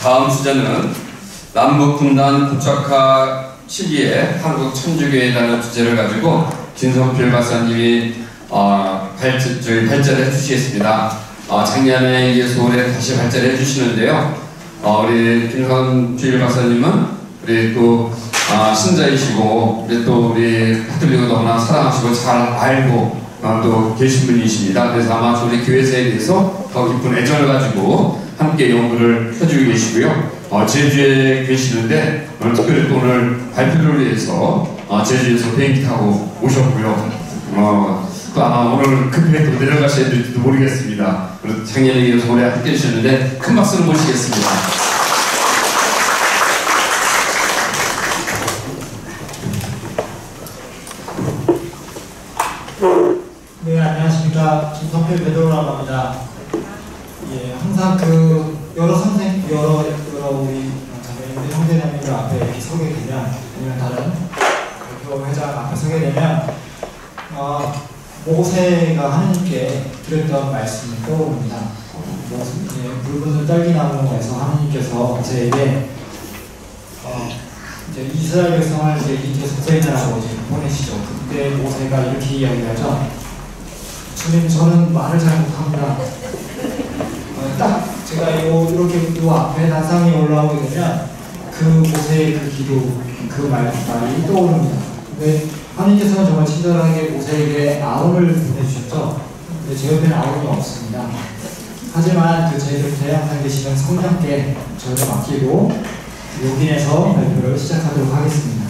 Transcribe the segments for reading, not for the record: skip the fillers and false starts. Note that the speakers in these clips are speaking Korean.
다음 주제는 남북분단 고착화 시기에 한국 천주교회라는 주제를 가지고 김성필 박사님이 발제를 해주시겠습니다. 작년에 이게 서울에 다시 발제를 해주시는데요. 우리 김성필 박사님은 우리 또 신자이시고 우리 카톨릭을 너무나 사랑하시고 잘 알고 또 계신 분이십니다. 그래서 아마 우리 교회사에 대해서 더 깊은 애정을 가지고 함께 연구를 해주고 계시고요. 제주에 계시는데 특별히 또 오늘 발표를 위해서 제주에서 비행기 타고 오셨고요. 또 아마 오늘 급하게 또 내려가셔야 될지도 모르겠습니다. 작년에 이어서 올해 함께 해주셨는데 큰 박수를 모시겠습니다. 네, 안녕하십니까. 김성필 베드로라고 합니다. 예, 항상 여러 우리 자매님들, 형제자매님들 앞에 이렇게 서게 되면, 아니면 다른 대표 회장 앞에 서게 되면, 모세가 하느님께 드렸던 말씀이 떠오릅니다. 붉은 딸기나무에서 하느님께서 저에게 이제 이스라엘 백성을 이제 인도에서 보내시죠. 그때 모세가 이렇게 이야기하죠. 주님, 저는 말을 잘 못합니다. 딱 제가 이렇게 앞에 단상에 올라오게 되면 그 모세의 그 기도, 그 말이 떠오릅니다. 근데 하나님께서는 정말 친절하게 모세에게 아론을 보내주셨죠. 근데 제 옆에는 아론이 없습니다. 하지만 제 곁에 항상 계시는 성령께 저를 맡기고 용인에서 발표를 시작하도록 하겠습니다.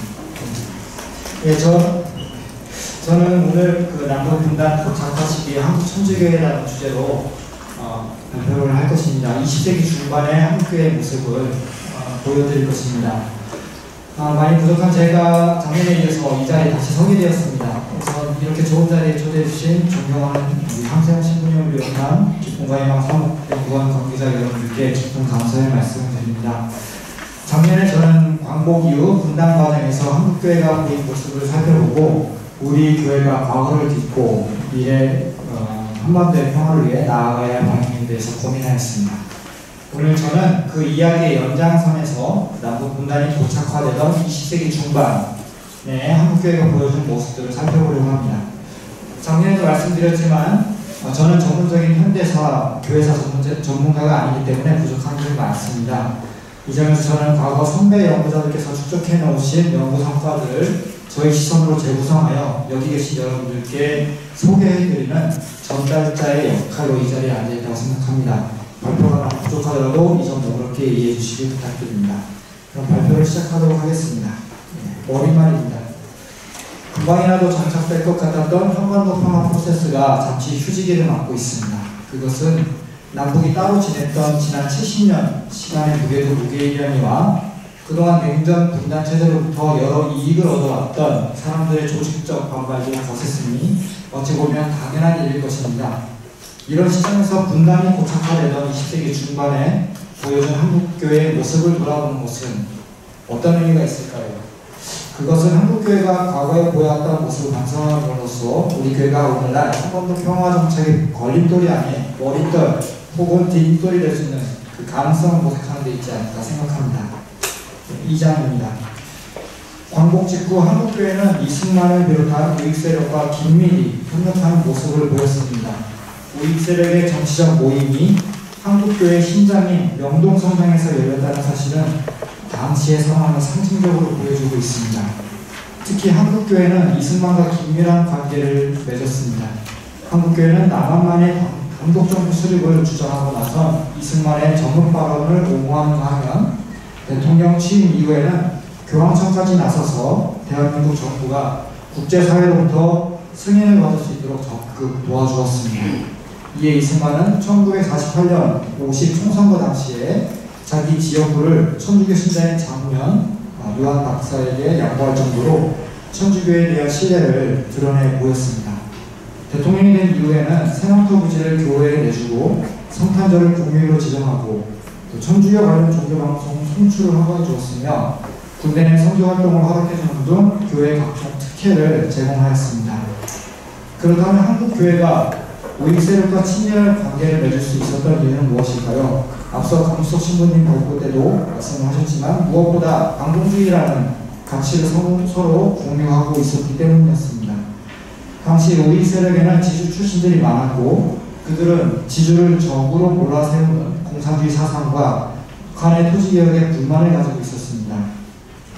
예, 저는 오늘 남북분단 고착화 시기 한국 천주교회라는 주제로 발표를 할 것입니다. 20세기 중반의 한국교회의 모습을 보여드릴 것입니다. 많이 부족한 제가 작년에 이어서 이 자리에 다시 서게 되었습니다. 그래서 이렇게 좋은 자리에 초대해 주신 존경하는 우리 함세영 신부님을 비롯한 기쁨과 희망 사목연구원 관계자 여러분들께 깊은 감사의 말씀을 드립니다. 작년에 저는 광복 이후 분단 과정에서 한국교회가 보인 모습을 살펴보고 우리 교회가 과거를 딛고 미래 한반도의 평화를 위해 나아가야 할 방향에 대해서 고민하였습니다. 오늘 저는 그 이야기의 연장선에서 남북 분단이 고착화되던 20세기 중반에 한국교회가 보여준 모습들을 살펴보려고 합니다. 작년에도 말씀드렸지만 저는 전문적인 현대사, 교회사 전문가가 아니기 때문에 부족한 점이 많습니다. 이 점에서 저는 과거 선배 연구자들께서 축적해 놓으신 연구 성과들을 저희 시선으로 재구성하여 여기 계신 여러분들께 소개해드리는 전달자의 역할로 이 자리에 앉아있다고 생각합니다. 발표가 부족하더라도 이 점 너그럽게 이해해 주시길 부탁드립니다. 그럼 발표를 시작하도록 하겠습니다. 머릿말입니다. 금방이라도 장착될 것 같았던 한반도 평화 프로세스가 잠시 휴지기를 맞고 있습니다. 그것은 남북이 따로 지냈던 지난 70년 시간의 무게도 무게이려니와 그동안 냉전 분단 체제로부터 여러 이익을 얻어왔던 사람들의 조직적 반발도 거셌으니 어찌 보면 당연한 일일 것입니다. 이런 시점에서 분단이 고착화되던 20세기 중반에 보여준 한국교회의 모습을 돌아보는 것은 어떤 의미가 있을까요? 그것은 한국교회가 과거에 보여왔던 모습을 반성함으로써 우리 교회가 오늘날 한반도 평화 정책의 걸림돌이 아닌 머릿돌 혹은 뒷돌이 될 수 있는 그 가능성을 모색하는 데 있지 않을까 생각합니다. 2장입니다. 광복 직후 한국교회는 이승만을 비롯한 우익세력과 긴밀히 협력하는 모습을 보였습니다. 우익세력의 정치적 모임이 한국교회 신장인 명동성당에서 열렸다는 사실은 당시의 상황을 상징적으로 보여주고 있습니다. 특히 한국교회는 이승만과 긴밀한 관계를 맺었습니다. 한국교회는 남한만의 단독정부 수립을 주장하고 나선 이승만의 정읍 발언을 옹호하는가 하면 대통령 취임 이후에는 교황청까지 나서서 대한민국 정부가 국제사회로부터 승인을 받을 수 있도록 적극 도와주었습니다. 이에 이승만은 1948년 50 총선거 당시에 자기 지역구를 천주교 신자인 장면 요한 박사에게 양보할 정도로 천주교에 대한 신뢰를 드러내 보였습니다. 대통령이 된 이후에는 세망토 부지를 교회에 내주고 성탄절을 국유로 지정하고 또 천주교 관련 종교방송 송출을 허가해 주었으며 군대 내 선교활동을 허락해 주는 등 교회 각종 특혜를 제공하였습니다. 그렇다면 한국교회가 우익 세력과 친밀한 관계를 맺을 수 있었던 이유는 무엇일까요? 앞서 강수석 신부님 발표 때도 말씀하셨지만 무엇보다 반공주의라는 가치를 서로 공유하고 있었기 때문이었습니다. 당시 우익 세력에는 지주 출신들이 많았고 그들은 지주를 적으로 몰아세우는 공산주의 사상과 북한의 토지개혁에 불만을 가지고 있었습니다.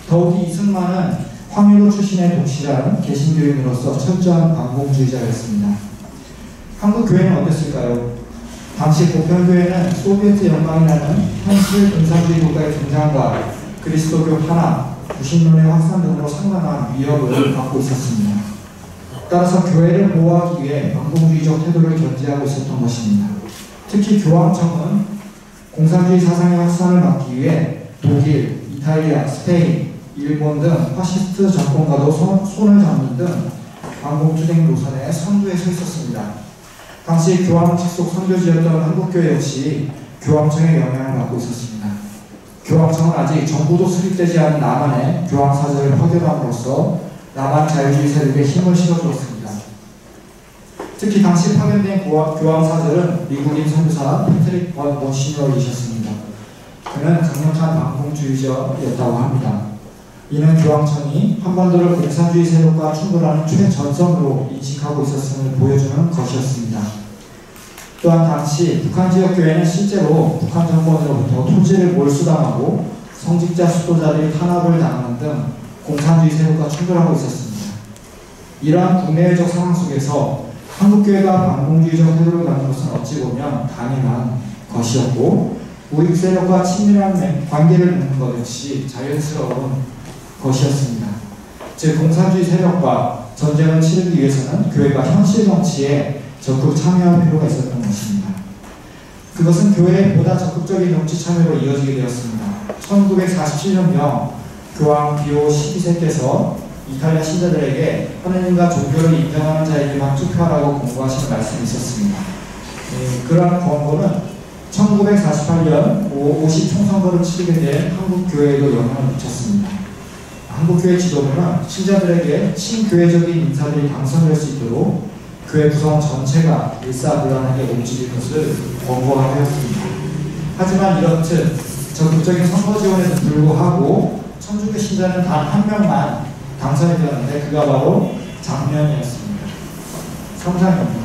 더욱이 이승만은 황유도 출신의 동실한 개신교인으로서 철저한 반공주의자였습니다. 한국 교회는 어땠을까요? 당시 보편교회는 소비에트 연방이라는 현실 공산주의 국가의 등장과 그리스도교 하나, 구신론의 확산 등으로 상당한 위협을 받고 있었습니다. 따라서 교회를 보호하기 위해 반공주의적 태도를 견지하고 있었던 것입니다. 특히 교황청은 공산주의 사상의 확산을 막기 위해 독일, 이탈리아, 스페인, 일본 등 파시스트 정권과도 손을 잡는 등 반공주행 노선의 선두에 서 있었습니다. 당시 교황 직속 선교지였던 한국교회 역시 교황청의 영향을 받고 있었습니다. 교황청은 아직 정부도 수립되지 않은 남한에 교황사절을 파견함으로써 남한 자유주의 세력에 힘을 실어주었습니다. 특히 당시 파견된 교황사절은 미국인 선교사 패트릭 번 머시너이셨습니다. 그는 강력한 반공주의자였다고 합니다. 이는 교황청이 한반도를 공산주의 세력과 충돌하는 최전선으로 인식하고 있었음을 보여주는 것이었습니다. 또한 당시 북한 지역 교회는 실제로 북한 정권으로부터 토지를 몰수당하고 성직자 수도자들이 탄압을 당하는 등 공산주의 세력과 충돌하고 있었습니다. 이러한 국내외적 상황 속에서 한국교회가 반공주의적 태도를 갖는 것은 어찌 보면 당연한 것이었고 우익 세력과 친밀한 관계를 맺는 것 역시 자연스러운 것이었습니다. 즉 공산주의 세력과 전쟁을 치르기 위해서는 교회가 현실 정치에 적극 참여할 필요가 있었던 것입니다. 그것은 교회의 보다 적극적인 정치 참여로 이어지게 되었습니다. 1947년경 교황 비오 12세께서 이탈리아 신자들에게 하느님과 종교를 인정하는 자에게만 투표하라고 권고하신 말씀이 있었습니다. 그러한 권고는 1948년 50 총선거를 치르게 된 한국교회에도 영향을 미쳤습니다. 한국교회 지도부는 신자들에게 친교회적인 인사들이 당선될 수 있도록 교회 구성 전체가 일사불란하게 움직일 것을 권고하였습니다. 하지만 이렇듯 적극적인 선거 지원에도 불구하고 천주교 신자는 단 한 명만 당선이 되었는데 그가 바로 장면이었습니다. 성장입니다.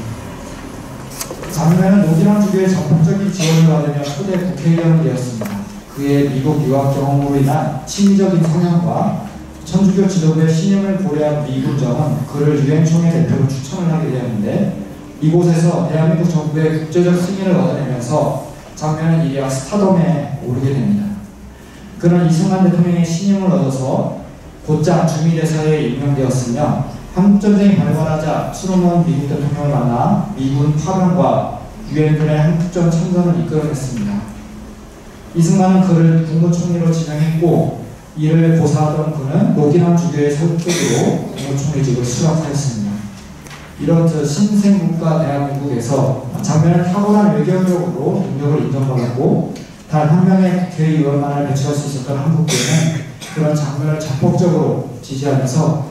장면은 노기랑 주교의 전폭적인 지원을 받으며 초대 국회의원이 되었습니다. 그의 미국 유학 경험으로 인한 친미적인 성향과 천주교 지도부의 신임을 고려한 미군정은 그를 유엔총회 대표로 추천을 하게 되었는데 이곳에서 대한민국 정부의 국제적 승인을 얻어내면서 장면은 이리와 스타덤에 오르게 됩니다. 그는 이승만 대통령의 신임을 얻어서 곧장 주미대사에 임명되었으며 한국전쟁이 발발하자 트루먼 미국 대통령을 만나 미군 파병과 유엔군의 한국전 참전을 이끌어냈습니다. 이승만은 그를 국무총리로 지명했고 이를 고사하던 그는 노기남 주교의 설득으로 국무총리직을 수락하였습니다. 이렇듯 신생국가 대한민국에서 장면은 탁월한 외교력으로 능력을 인정받았고 단 한 명의 국회의원만을 배출할 수 있었던 한국교회는 그런 장면을 적극적으로 지지하면서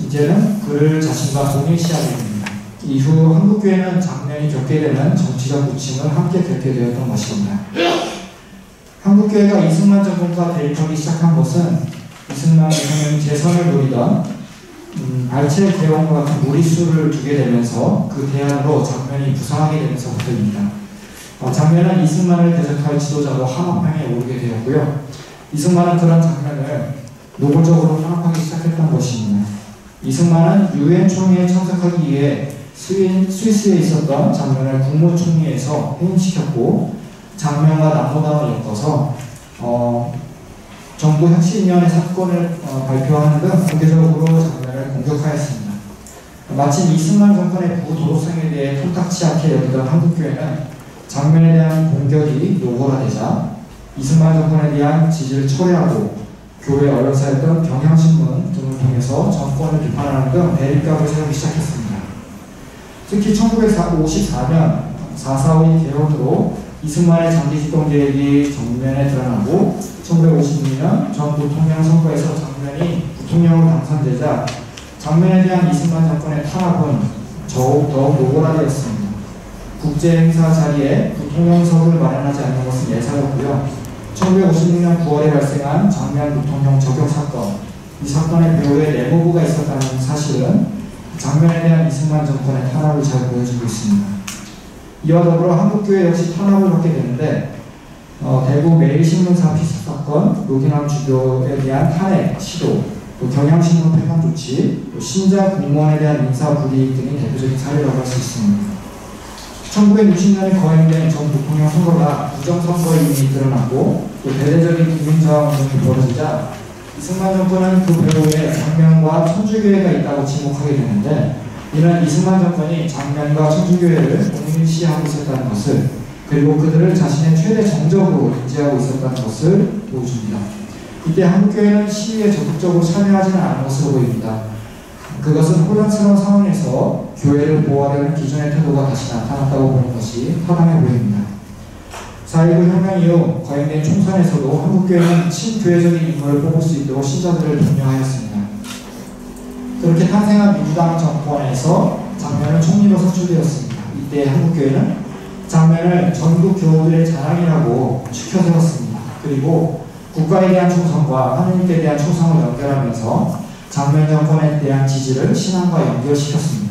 이제는 그를 자신과 동일시하게 됩니다. 이후 한국교회는 장면이 겪게 되는 정치적 부침을 함께 겪게 되었던 것입니다. 한국교회가 이승만 정권과 대립하기 시작한 것은 이승만 대통령이 재선을 노리던 알체 대원과 같은 무리수를 두게 되면서 그 대안으로 장면이 부상하게 되면서부터입니다. 장면은 이승만을 대적할 지도자로 한화평에 오르게 되었고요. 이승만은 그런 장면을 노골적으로 탄압하기 시작했던 것입니다. 이승만은 유엔 총회에 참석하기 위해 스위스에 있었던 장면을 국무총리에서 해임시켰고 장면과 남로당을 엮어서 정부 혁신위원회 사건을 발표하는 등 공개적으로 장면을 공격하였습니다. 마침 이승만 정권의 부도덕성에 대해 탐탁치 않게 여기던 한국교회는 장면에 대한 공격이 노골화되자 이승만 정권에 대한 지지를 철회하고 교회 언론사였던 경향신문 등을 통해서 정권을 비판하는 등 대립각을 세우기 시작했습니다. 특히 1954년 4.4.5 개헌으로 이승만의 장기 집권 계획이 정면에 드러나고 1956년 전 부통령 선거에서 장면이 부통령으로 당선되자 장면에 대한 이승만 정권의 탄압은 더욱 노골화되었습니다. 국제행사 자리에 부통령석을 마련하지 않는 것은 예사였고요. 1956년 9월에 발생한 장면 부통령 저격 사건, 이 사건의 배후에 내무부가 있었다는 사실은 장면에 대한 이승만 정권의 탄압을 잘 보여주고 있습니다. 이와 더불어 한국교회 역시 탄압을 받게 되는데 대구 매일신문사 피습 사건, 로기남 주교에 대한 탄핵, 시도, 또 경향신문 폐간 조치, 또 신자 공무원에 대한 인사 불이익 등이 대표적인 사례라고 할 수 있습니다. 1960년에 거행된 전 부통령 선거가 부정선거임이 드러났고 또 대대적인 국민저항 운동이 벌어지자 이승만 정권은 그 배후에 장면과 천주교회가 있다고 지목하게 되는데, 이는 이승만 정권이 장면과 천주교회를 공인시하고 있었다는 것을, 그리고 그들을 자신의 최대 정적으로 인지하고 있었다는 것을 보여줍니다. 이때 한국교회는 시위에 적극적으로 참여하지는 않은 것으로 보입니다. 그것은 혼란스러운 상황에서 교회를 보호하려는 기존의 태도가 다시 나타났다고 보는 것이 타당해 보입니다. 4.19 혁명 이후 거행된 총선에서도 한국교회는 친교회적인 인물을 뽑을 수 있도록 신자들을 독려하였습니다. 그렇게 탄생한 민주당 정권에서 장면은 총리로 선출되었습니다. 이때 한국교회는 장면을 전국 교우들의 자랑이라고 추켜세웠습니다. 그리고 국가에 대한 충성과 하느님께 대한 충성을 연결하면서 장면 정권에 대한 지지를 신앙과 연결시켰습니다.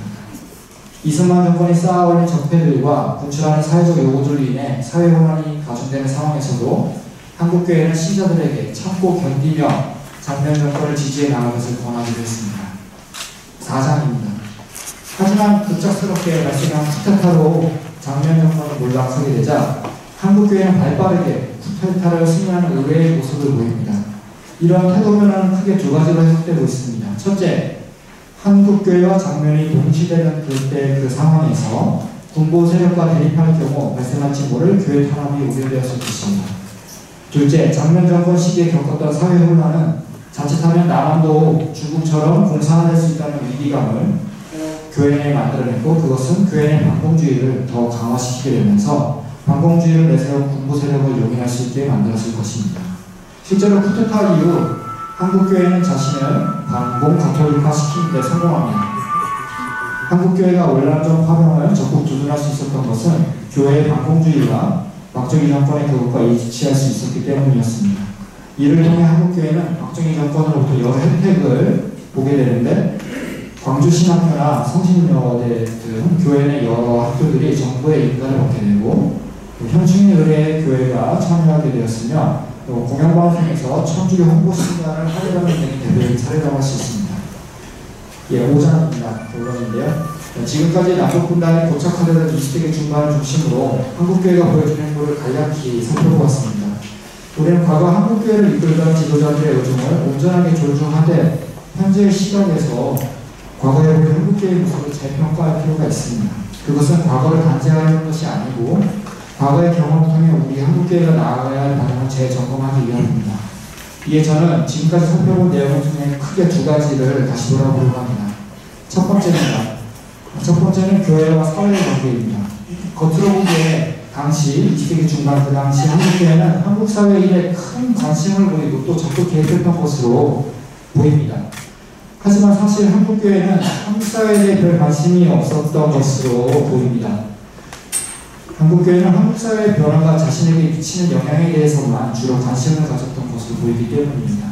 이승만 정권이 쌓아올린 적폐들과 분출하는 사회적 요구들로 인해 사회 혼란이 가중되는 상황에서도 한국교회는 신자들에게 참고 견디며 장면 정권을 지지해 나갈 것을 권하기로 했습니다. 4장입니다. 하지만 급작스럽게 발생한 쿠데타로 장면 정권을 몰락하게 되자 한국교회는 발빠르게 쿠데타를 승인하는 의외의 모습을 보입니다. 이러한 태도 변화는 크게 두 가지로 해석되고 있습니다. 첫째, 한국교회와 장면이 동시되는 그때 그 상황에서 군부 세력과 대립할 경우 발생할지 모를 교회 탄압이 우려되었을 것입니다. 둘째, 장면 정권 시기에 겪었던 사회 혼란은 자칫하면 남한도 중국처럼 공산화될 수 있다는 위기감을 교회 내에 만들어냈고, 그것은 교회 내 반공주의를 더 강화시키게 되면서 반공주의를 내세운 군부 세력을 용인할 수 있게 만들었을 것입니다. 실제로 쿠데타 이후 한국교회는 자신을 반공 가톨릭화 시키는 데 성공합니다. 한국교회가 원란적 화병을 적극 두둔할 수 있었던 것은 교회의 반공주의와 박정희 정권의 그것과 일치할 수 있었기 때문이었습니다. 이를 통해 한국교회는 박정희 정권으로부터 여러 혜택을 보게 되는데, 광주신학교나 성신여대 등 교회 내 여러 학교들이 정부의 인가를 받게 되고, 현충일의회교회가 참여하게 되었으며, 또 공영방송에서 천주교 홍보 신간을 하려는 등이 대표적인 사례라고 할 수 있습니다. 5장입니다. 결론인데요. 지금까지 남북분단이 고착화되던 20세기 중반을 중심으로 한국교회가 보여준 행보를 간략히 살펴보았습니다. 우리는 과거 한국교회를 이끌던 지도자들의 의중을 온전하게 존중하되 현재의 시각에서 과거에 우리 한국교회의 모습을 재평가할 필요가 있습니다. 그것은 과거를 단죄하는 것이 아니고 과거의 경험을 통해 우리 한국교회가 나아가야 할 방향을 재점검하기 위함입니다. 이에 저는 지금까지 살펴본 내용 중에 크게 두 가지를 다시 돌아보려고 합니다. 첫 번째는 교회와 사회의 관계입니다. 겉으로 보기에 당시 20세기 중반 그 당시 한국교회는 한국 사회에 큰 관심을 보이고 또 적극 개입했던 것으로 보입니다. 하지만 사실 한국교회는 한국 사회에 별 관심이 없었던 것으로 보입니다. 한국교회는 한국 사회의 변화가 자신에게 미치는 영향에 대해서만 주로 관심을 가졌던 것으로 보이기 때문입니다.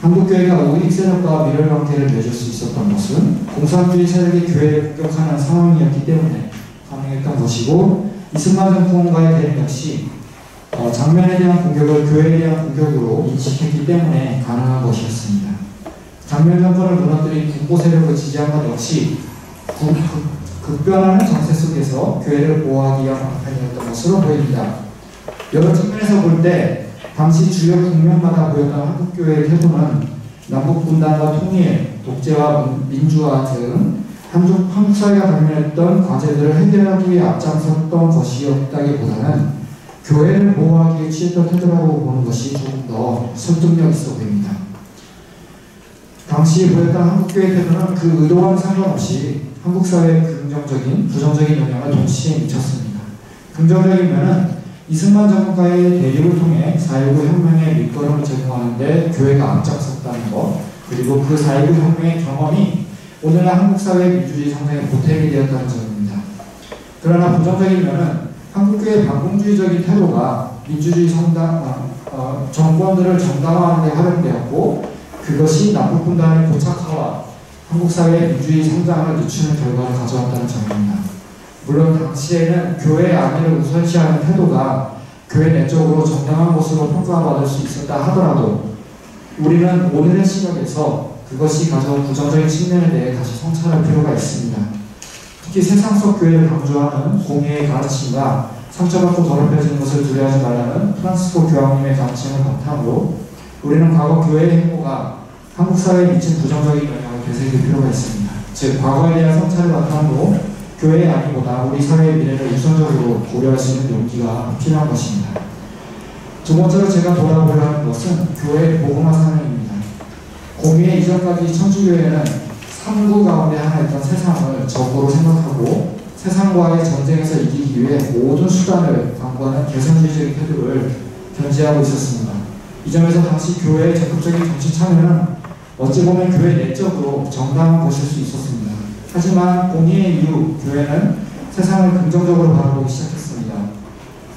한국교회가 우익 세력과 밀월 관계를 맺을 수 있었던 것은 공산주의 세력이 교회를 공격하는 상황이었기 때문에 가능했던 것이고, 이승만 정권과의 대립 역시 장면에 대한 공격을 교회에 대한 공격으로 인식했기 때문에 가능한 것이었습니다. 장면 정권을 무너뜨린 군부 세력을 지지한 것 역시 급변하는 정세 속에서 교회를 보호하기 위한 방편이었던 것으로 보입니다. 여러 측면에서 볼 때 당시 주요 국면마다 보였던 한국교회의 태도는 남북분단과 통일, 독재와 민주화 등 한국 사회가 당면했던 과제들을 해결하기 위해 앞장섰던 것이었다기보다는 교회를 보호하기 위해 취했던 태도라고 보는 것이 조금 더 설득력 있어 보입니다. 당시 보였던 한국교회의 태도는 그 의도와는 상관없이 한국 사회에 긍정적인, 부정적인 영향을 동시에 미쳤습니다. 긍정적인 면은 이승만 정권과의 대립을 통해 4.19 혁명의 밑거름을 제공하는 데 교회가 앞장섰다는 것, 그리고 그 4.19 혁명의 경험이 오늘날 한국 사회의 민주주의 성장의 보탬이 되었다는 점입니다. 그러나 부정적인 면은 한국교회의 반공주의적인 태도가 민주주의 정권들을 정당화하는 데 활용되었고, 그것이 남북분단의 고착화와 한국 사회의 민주주의 성장을 늦추는 결과를 가져왔다는 점입니다. 물론 당시에는 교회의 안위를 우선시하는 태도가 교회 내적으로 정당한 것으로 평가받을 수 있었다 하더라도, 우리는 오늘의 시각에서 그것이 가져온 부정적인 측면에 대해 다시 성찰할 필요가 있습니다. 특히 세상 속 교회를 강조하는 공의의 가르침과 상처받고 더럽혀지는 것을 두려워하지 말라는 프란시스코 교황님의 가르침을 바탕으로 우리는 과거 교회의 행보가 한국 사회에 미친 부정적인 영향을 되새길 필요가 있습니다. 즉, 과거에 대한 성찰을 바탕으로 교회의 안위보다 우리 사회의 미래를 우선적으로 고려할 수 있는 용기가 필요한 것입니다. 두 번째로 제가 돌아보려 하는 것은 교회의 복음화 사명입니다. 공의회 이전까지 천주교회는 삼구 가운데 하나였던 세상을 적으로 생각하고 세상과의 전쟁에서 이기기 위해 모든 수단을 강구하는 개선주의적인 태도를 견지하고 있었습니다. 이 점에서 당시 교회의 적극적인 정치 참여는 어찌 보면 교회 내적으로 정당한 것일 수 있었습니다. 하지만 공의회 이후 교회는 세상을 긍정적으로 바라보기 시작했습니다.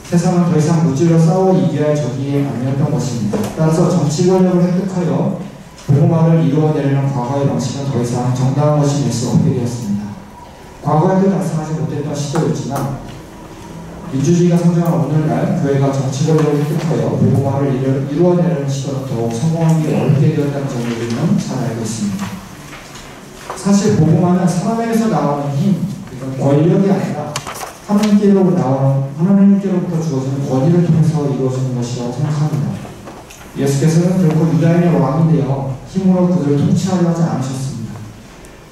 세상은 더 이상 무질러 싸워 이겨야 할 적이 아니었던 것입니다. 따라서 정치 권력을 획득하여 복음화를 이루어내려는 과거의 방식은 더 이상 정당한 것이 될 수 없게 되었습니다. 과거에도 달성하지 못했던 시도였지만 민주주의가 성장한 오늘날 교회가 정치 권력을 획득하여 복음화를 이루어내려는 시도는 더욱 성공하기 어렵게 되었다는 점을 우리는 잘 알고 있습니다. 사실 복음화는 사람에게서 나오는 힘, 그러니까 권력이 아니라 하나님께로부터 주어지는 권위를 통해서 이루어지는 것이라고 생각합니다. 예수께서는 결코 유다인의 왕이 되어 힘으로 그들을 통치하려 하지 않으셨습니다.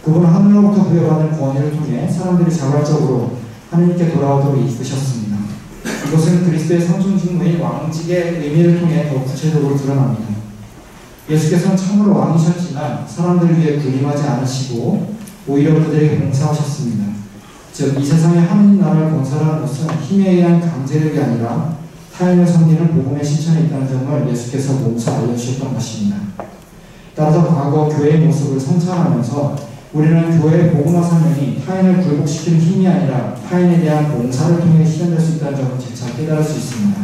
그분은 하늘로부터 부여받은 권위를 통해 사람들이 자발적으로 하나님께 돌아오도록 이끄셨습니다. 이것은 그리스도의 상중 직무인 왕직의 의미를 통해 더 구체적으로 드러납니다. 예수께서는 참으로 왕이셨지만 사람들을 위해 군림하지 않으시고 오히려 그들에게 봉사하셨습니다. 즉, 이 세상에 하나님 나라를 건설하는 것은 힘에 의한 강제력이 아니라 타인을 섬기는 복음의 실천에 있다는 점을 예수께서 몸소 알려주셨던 것입니다. 따라서 과거 교회의 모습을 성찰하면서 우리는 교회의 복음화 사명이 타인을 굴복시키는 힘이 아니라 타인에 대한 봉사를 통해 실현될 수 있다는 점을 재차 깨달을 수 있습니다.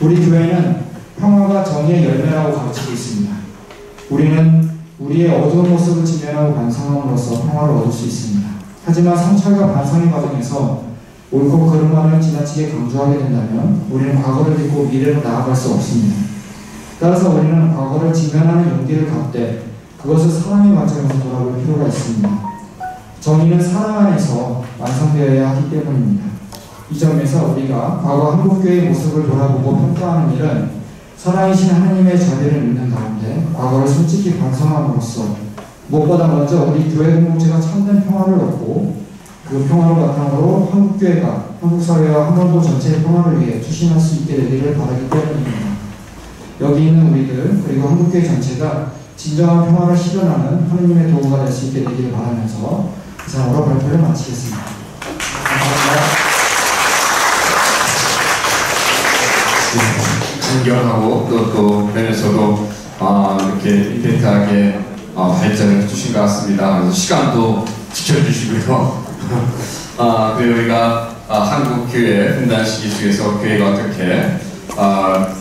우리 교회는 평화가 정의의 열매라고 가르치고 있습니다. 우리는 우리의 어두운 모습을 직면하고 반성함으로써 평화를 얻을 수 있습니다. 하지만 성찰과 반성의 과정에서 옳고 그른 말을 지나치게 강조하게 된다면 우리는 과거를 믿고 미래로 나아갈 수 없습니다. 따라서 우리는 과거를 직면하는 용기를 갖되 그것을 사랑의 관점에서 돌아볼 필요가 있습니다. 정의는 사랑 안에서 완성되어야 하기 때문입니다. 이 점에서 우리가 과거 한국교회의 모습을 돌아보고 평가하는 일은 살아계신 하나님의 자비를 믿는 가운데 과거를 솔직히 반성함으로써 무엇보다 먼저 우리 교회 공동체가 참된 평화를 얻고 그 평화를 바탕으로 한국교회가 한국사회와 한반도 전체의 평화를 위해 추진할 수 있게 되기를 바라기 때문입니다. 여기 있는 우리들 그리고 한국교회 전체가 진정한 평화를 실현하는 하나님의 도구가 될 수 있게 되기를 바라면서 이상으로 발표를 마치겠습니다. 감사합니다. 간결하고 또 면에서도 이렇게 임팩트하게 발전을 해주신 것 같습니다. 그래서 시간도 지켜주시고요. 그리고 우리가 한국교회 분단 시기 속에서 교회가 어떻게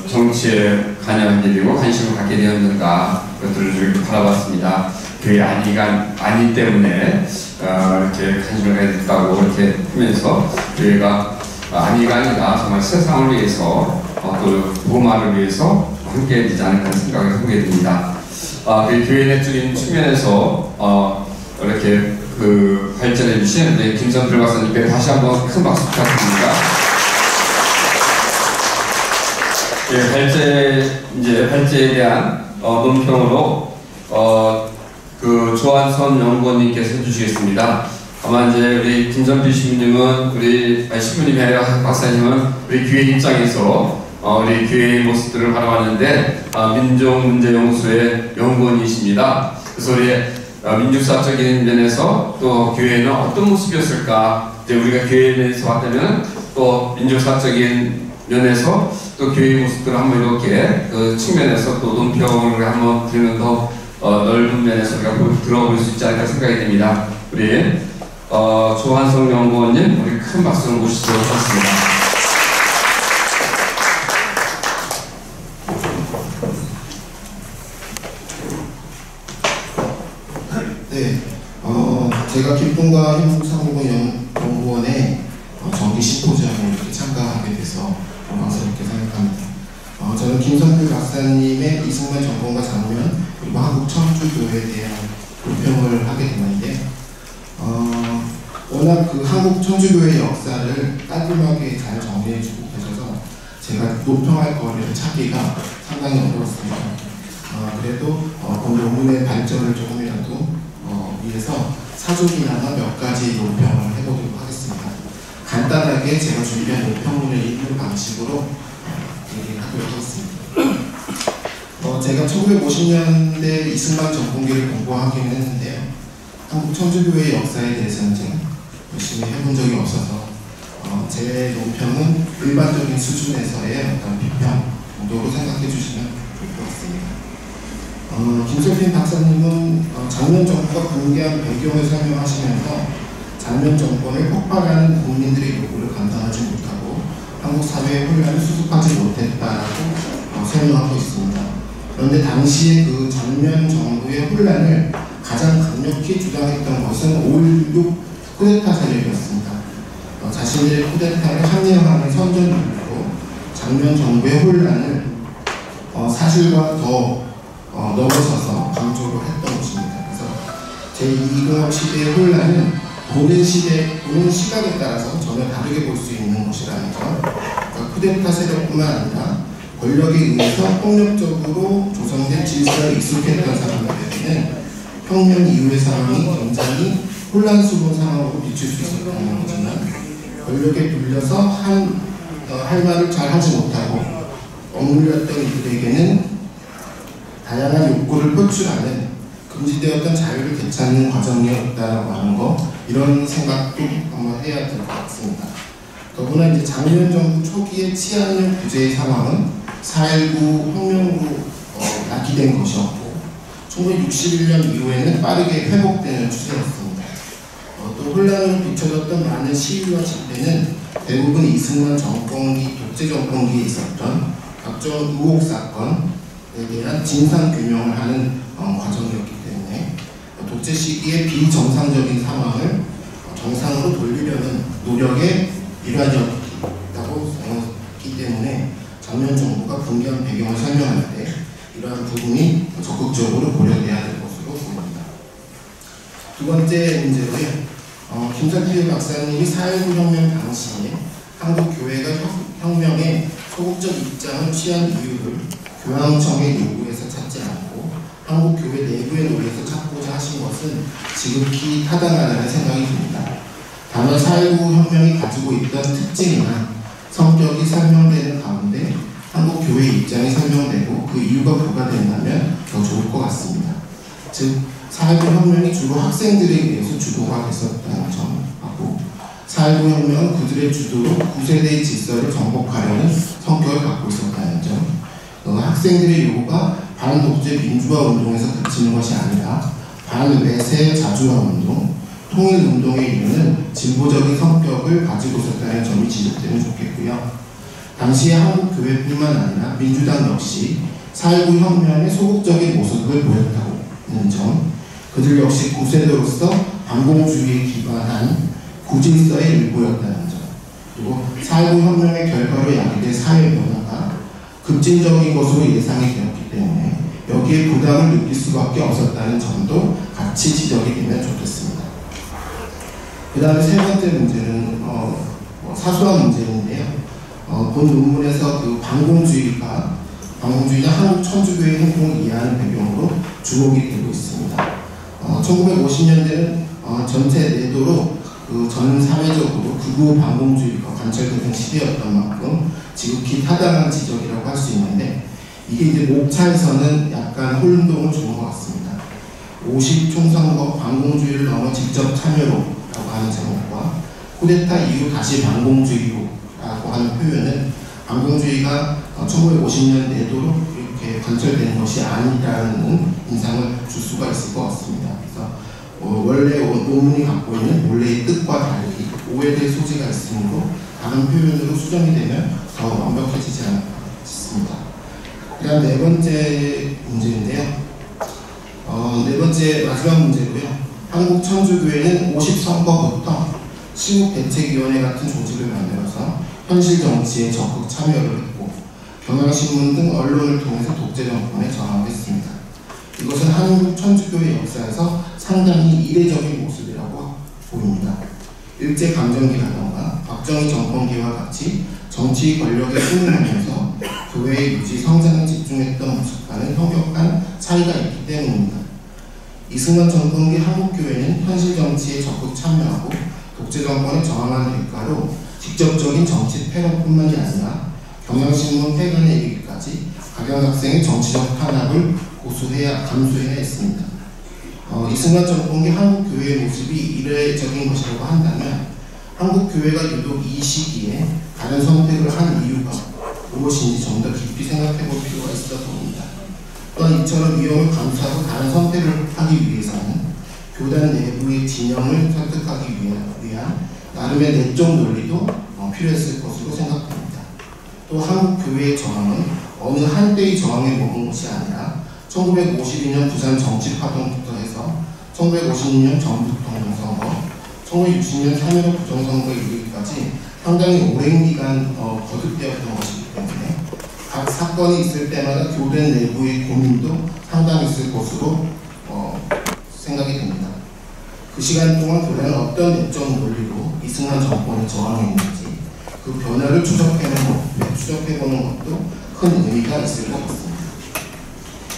정치에 관여하게 되고 관심을 갖게 되었는가 그것들을 이렇게 바라봤습니다. 교회 아니 때문에 이렇게 관심을 갖게 됐다고 이렇게 하면서 교회가 아니가 아니라 정말 세상을 위해서 또 복음화를 위해서 함께 되지 않을까 생각을 하게 됩니다. 그 교회 내적인 측면에서 이렇게 발전해 주신 우리 김선필 박사님께 다시 한번 큰 박수 부탁드립니다. 발제에 대한 논평으로 조한선 연구원님께서 해주시겠습니다. 아마 이제 우리 김선필 신부님은 신부님이 아니라 박사님은 우리 교회 입장에서 우리 교회의 모습들을 바라봤는데 민족문제연구소의 연구원이십니다. 그래서 우리 민족사적인 면에서 또 교회는 어떤 모습이었을까? 이제 우리가 교회에 대해서 봤다면 또 민족사적인 면에서 또 교회의 모습들을 한번 이렇게 그 측면에서 또 논평을 한번 드리는 더 넓은 면에서 우리가 들어볼 수 있지 않을까 생각이 됩니다. 우리 조한성 연구원님, 우리 큰 박수 모시도록 하겠습니다. 네, 제가 기쁨과 행복상공연 연구원의 정기 심포지엄에 이렇게 참가하게 돼서 영광스럽게 생각합니다. 저는 김성필 박사님의 이승만 전공과 장면 그리고 한국 천주교회에 대한 논평을 하게 됐는데 워낙 그 한국 천주교회의 역사를 깔끔하게 잘 정리해주고 계셔서 제가 논평할 거리를 찾기가 상당히 어려웠습니다. 그래도 본 논문의 발전을 조금이라도 위해서 사족이나 몇 가지 논평을 해보도록 하겠습니다. 간단하게 제가 준비한 논평문을 읽는 방식으로 얘기하도록 하겠습니다. 제가 1950년대 이승만 전공기를 공부하기는 했는데요. 한국 천주교회의 역사에 대해서는 제가 열심히 해본 적이 없어서 제 논평은 일반적인 수준에서의 어떤 비평 정도로 생각해 주시면 좋을 것 같습니다. 김성필 박사님은 장면 정부가 붕괴한 배경을 설명하시면서 장면 정권을 폭발하는 국민들의 요구를 감당하지 못하고 한국 사회의 혼란을 수습하지 못했다라고 설명하고 있습니다. 그런데 당시에 그 장면 정부의 혼란을 가장 강력히 주장했던 것은 5.16 쿠데타 세력이었습니다. 자신들의 쿠데타를 합리화하는 선전으로 장면 정부의 혼란을 사실과 더 넘어서서 강조를 했던 것입니다. 그래서 제2공업 시대의 혼란은 보는 시각에 따라서 전혀 다르게 볼 수 있는 것이라는 점. 그러니까 쿠데타 세력뿐만 아니라 권력에 의해서 폭력적으로 조성된 질서에 익숙했던 사람들에게는 혁명 이후의 상황이 굉장히 혼란스러운 상황으로 비칠 수 있었다는 거지만 권력에 눌려서 할 말을 잘 하지 못하고 억눌렸던 이들에게는 다양한 욕구를 표출하는 금지되었던 자유를 되찾는 과정이었다라고 하는 거, 이런 생각도 한번 해야 될 것 같습니다. 더구나 이제 장면 정부 초기의 치안력 규제의 상황은 4.19 혁명으로 낙기된 것이었고 1961년 이후에는 빠르게 회복되는 추세였습니다. 또 혼란으로 비춰졌던 많은 시위와 집회는 대부분 이승만 정권기, 독재 정권기에 있었던 각종 의혹 사건에 대한 진상 규명을 하는 과정이었기 때문에 독재 시기의 비정상적인 상황을 정상으로 돌리려는 노력의 일환이었다고 생각했기 때문에 장면 정부가 붕괴한 배경을 설명할 때 이러한 부분이 적극적으로 고려돼야 될 것으로 보입니다. 두 번째 문제로요. 김성필 박사님이 4.19 혁명 당시에 한국 교회가 혁명에 소극적 입장을 취한 이유를 교황청의 요구에서 찾지 않고 한국 교회 내부의 노력에서 찾고자 하신 것은 지극히 타당하다는 생각이 듭니다. 다만 4.19 혁명이 가지고 있던 특징이나 성격이 설명되는 가운데 한국 교회의 입장이 설명되고 그 이유가 부과된다면 더 좋을 것 같습니다. 즉 4.19 혁명이 주로 학생들에 의해서 주도가 됐었다는 점하고 4.19 혁명은 그들의 주도로 9세대의 질서를 정복하려는 성격을 갖고 있었다는 점, 학생들의 요구가 반독재 민주화 운동에서 그치는 것이 아니라 반외세 자주화 운동, 통일운동의 이유는 진보적인 성격을 가지고 있었다는 점이 지적되면 좋겠고요. 당시의 한국교회뿐만 아니라 민주당 역시 4.19 혁명의 소극적인 모습을 보였다는 점, 그들 역시 9세대로서 반공주의에 기반한 구질서의 일부였다는 점, 그리고 4.19 혁명의 결과로 야기된 사회 변화가 급진적인 것으로 예상이 되었기 때문에 여기에 부담을 느낄 수밖에 없었다는 점도 같이 지적이 되면 좋겠습니다. 그 다음에 세 번째 문제는 사소한 문제인데요. 본 논문에서 그 반공주의가 한국 천주교의 행동을 이해하는 배경으로 주목이 되고 있습니다. 1950년대는 전체 내도로 전 사회적으로 극우 반공주의가 관철되는 시대였던 만큼 지극히 타당한 지적이라고 할 수 있는데 이게 이제 목차에서는 약간 혼동을 주는 것 같습니다. 50 총선거 반공주의를 넘어 직접 참여로라고 하는 제목과 쿠데타 이후 다시 반공주의로라고 하는 표현은 반공주의가 1950년 내도로 이렇게 관철된 것이 아니라는 인상을 줄 수가 있을 것 같습니다. 그래서 원래 논문이 갖고 있는 원래의 뜻과 달리 오해될 소지가 있으므로 다른 표현으로 수정이 되면 더 완벽해지지 않을까 싶습니다. 그다음 네 번째 문제인데요. 네 번째 마지막 문제고요. 한국 천주교회는 50선거부터 시국대책위원회 같은 조직을 만들어서 현실 정치에 적극 참여를 했고 경향신문 등 언론을 통해서 독재 정권에 저항했습니다. 이것은 한국 천주교회 역사에서 상당히 이례적인 모습이라고 보입니다. 일제강점기라던가 박정희 정권기와 같이 정치 권력에 순응하면서 교회의 유지 성장에 집중했던 모습과는 현격한 차이가 있기 때문입니다. 이승만 정권기 한국교회는 현실 정치에 적극 참여하고 독재 정권에 저항한 대가로 직접적인 정치 테러뿐만이 아니라 경향신문 폐간에 이르기까지 가경 학생의 정치적 탄압을 감수해야 했습니다. 이승만 정권기 한국교회의 모습이 이례적인 것이라고 한다면 한국교회가 유독 이 시기에 다른 선택을 한 이유가 무엇인지 좀 더 깊이 생각해 볼 필요가 있어 보입니다. 또한 이처럼 위험을 감수하고 다른 선택을 하기 위해서는 교단 내부의 진영을 설득하기 위한 나름의 내적 논리도 필요했을 것으로 생각됩니다. 또 한국교회의 저항은 어느 한때의 저항에 머문 것이 아니라 1952년 부산 정치파동부터 해서 1956년 전북통합 선거, 1960년 3.15 부정선거에 이르기까지 상당히 오랜 기간 거듭되었던 것이기 때문에 각 사건이 있을 때마다 교단 내부의 고민도 상당히 있을 것으로 생각이 됩니다. 그 시간 동안 교단은 어떤 내적 논리로 이승만 정권에 저항했는지 그 변화를 추적해보는 것도 큰 의미가 있을 것 같습니다.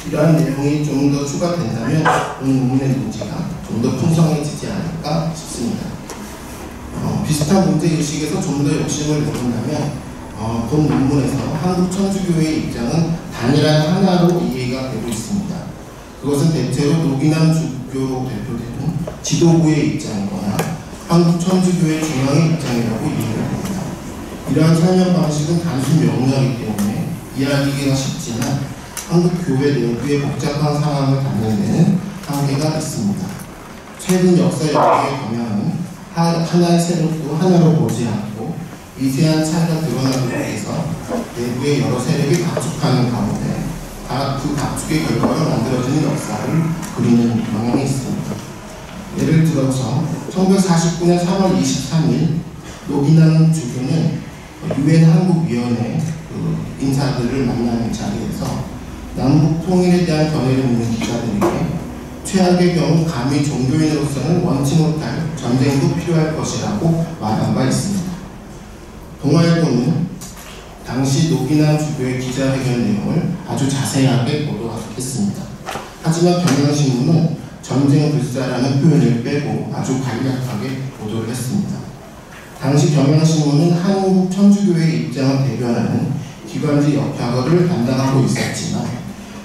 이러한 내용이 좀 더 추가된다면 오늘 논문의 논지가 좀 더 풍성해지지 않을까 싶습니다. 비슷한 문제의식에서 좀 더 욕심을 내본다면 본 논문에서 한국 천주교회의 입장은 단일한 하나로 이해가 되고 있습니다. 그것은 대체로 노기남 주교로 대표되는 지도부의 입장이거나 한국 천주교회 중앙의 입장이라고 이해가 됩니다. 이러한 설명 방식은 단순 명료하기 때문에 이해하기가 쉽지만 한국 교회 내부의 복잡한 상황을 담는 데는 한계가 있습니다. 최근 역사 연구의 경향은 하나의 세력도 하나로 보지 않고 미세한 차이가 드러나기 위해서 내부의 여러 세력이 각축하는 가운데 그 각축의 결과로 만들어지는 역사를 그리는 경향이 있습니다. 예를 들어서 1949년 3월 23일 노기남 주교는 유엔 한국위원회 인사들을 만나는 자리에서 남북 통일에 대한 견해를 묻는 기자들에게 최악의 경우 감히 종교인으로서는 원치 못할 전쟁도 필요할 것이라고 말한 바 있습니다. 동아일보는 당시 노기남 주교의 기자회견 내용을 아주 자세하게 보도했습니다. 하지만 경향신문은 전쟁 불사라는 표현을 빼고 아주 간략하게 보도를 했습니다. 당시 경향신문은 한국 천주교회의 입장을 대변하는 기관지 역학을 담당하고 있었지만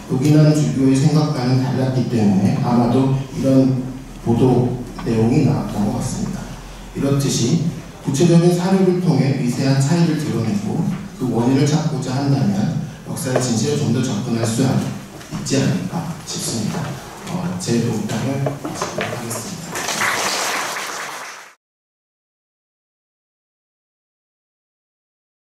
노기남 주교의 생각과는 달랐기 때문에 아마도 이런 보도 내용이 나왔던 것 같습니다. 이렇듯이 구체적인 사료를 통해 미세한 차이를 드러내고 그 원인을 찾고자 한다면 역사의 진실에 좀 더 접근할 수 있지 않을까 싶습니다. 제 논문을 마치도록 하겠습니다.